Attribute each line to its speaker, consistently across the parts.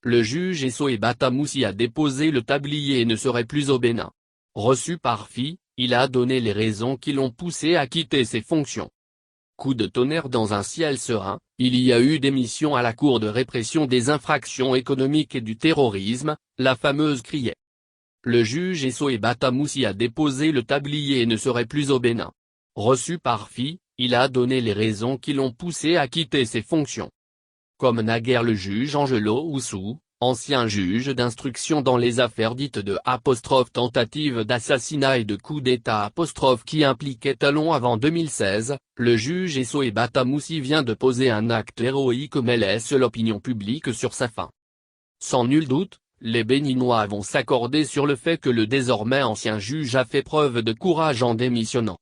Speaker 1: Le juge Essoé Batamoussi a déposé le tablier et ne serait plus au Bénin. Reçu par FI, il a donné les raisons qui l'ont poussé à quitter ses fonctions. Coup de tonnerre dans un ciel serein, il y a eu démission à la Cour de répression des infractions économiques et du terrorisme, la fameuse criée. Le juge Essoé Batamoussi a déposé le tablier et ne serait plus au Bénin. Reçu par FI, il a donné les raisons qui l'ont poussé à quitter ses fonctions. Comme naguère le juge Angelo Oussou, ancien juge d'instruction dans les affaires dites de ' tentative d'assassinat et de coup d'État ' qui impliquaient Talon avant 2016, le juge Essoé Batamoussi vient de poser un acte héroïque mais laisse l'opinion publique sur sa faim. Sans nul doute, les Béninois vont s'accorder sur le fait que le désormais ancien juge a fait preuve de courage en démissionnant.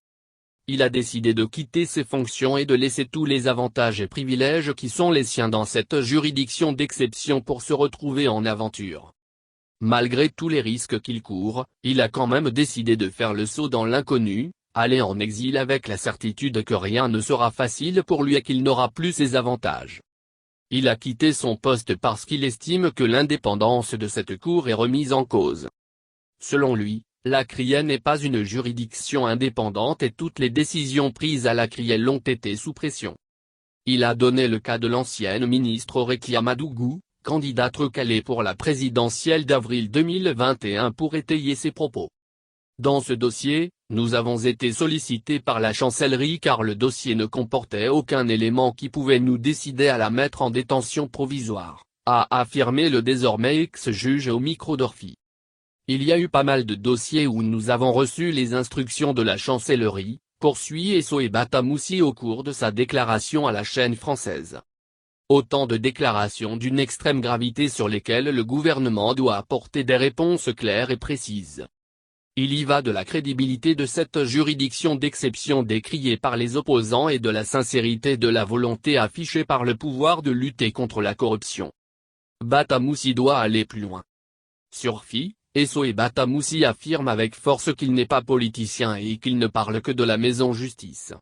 Speaker 1: Il a décidé de quitter ses fonctions et de laisser tous les avantages et privilèges qui sont les siens dans cette juridiction d'exception pour se retrouver en aventure. Malgré tous les risques qu'il court, il a quand même décidé de faire le saut dans l'inconnu, aller en exil avec la certitude que rien ne sera facile pour lui et qu'il n'aura plus ses avantages. Il a quitté son poste parce qu'il estime que l'indépendance de cette cour est remise en cause. Selon lui, la CRIEE n'est pas une juridiction indépendante et toutes les décisions prises à la CRIEE l'ont été sous pression. Il a donné le cas de l'ancienne ministre Rekia Madougou, candidate recalée pour la présidentielle d'avril 2021 pour étayer ses propos. Dans ce dossier, nous avons été sollicités par la chancellerie car le dossier ne comportait aucun élément qui pouvait nous décider à la mettre en détention provisoire, a affirmé le désormais ex-juge au micro d'Orphi. Il y a eu pas mal de dossiers où nous avons reçu les instructions de la chancellerie, poursuit Essoé Batamoussi au cours de sa déclaration à la chaîne française. Autant de déclarations d'une extrême gravité sur lesquelles le gouvernement doit apporter des réponses claires et précises. Il y va de la crédibilité de cette juridiction d'exception décriée par les opposants et de la sincérité de la volonté affichée par le pouvoir de lutter contre la corruption. Batamoussi doit aller plus loin. Sur FI, Essoé Batamoussi affirme avec force qu'il n'est pas politicien et qu'il ne parle que de la maison justice.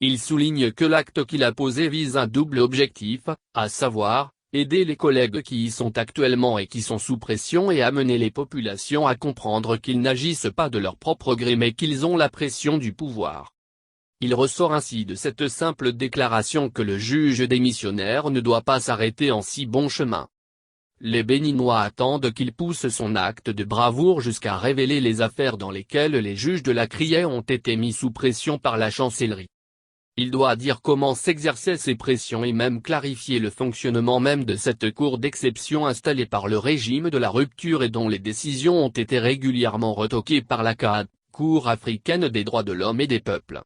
Speaker 1: Il souligne que l'acte qu'il a posé vise un double objectif, à savoir, aider les collègues qui y sont actuellement et qui sont sous pression et amener les populations à comprendre qu'ils n'agissent pas de leur propre gré mais qu'ils ont la pression du pouvoir. Il ressort ainsi de cette simple déclaration que le juge démissionnaire ne doit pas s'arrêter en si bon chemin. Les Béninois attendent qu'il pousse son acte de bravoure jusqu'à révéler les affaires dans lesquelles les juges de la CRIEE ont été mis sous pression par la chancellerie. Il doit dire comment s'exerçaient ces pressions et même clarifier le fonctionnement même de cette cour d'exception installée par le régime de la rupture et dont les décisions ont été régulièrement retoquées par la CAD, Cour africaine des droits de l'homme et des peuples.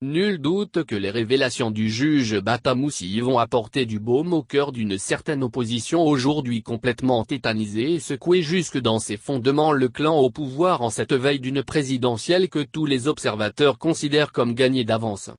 Speaker 1: Nul doute que les révélations du juge Batamoussi vont apporter du baume au cœur d'une certaine opposition aujourd'hui complètement tétanisée et secouée jusque dans ses fondements le clan au pouvoir en cette veille d'une présidentielle que tous les observateurs considèrent comme gagnée d'avance.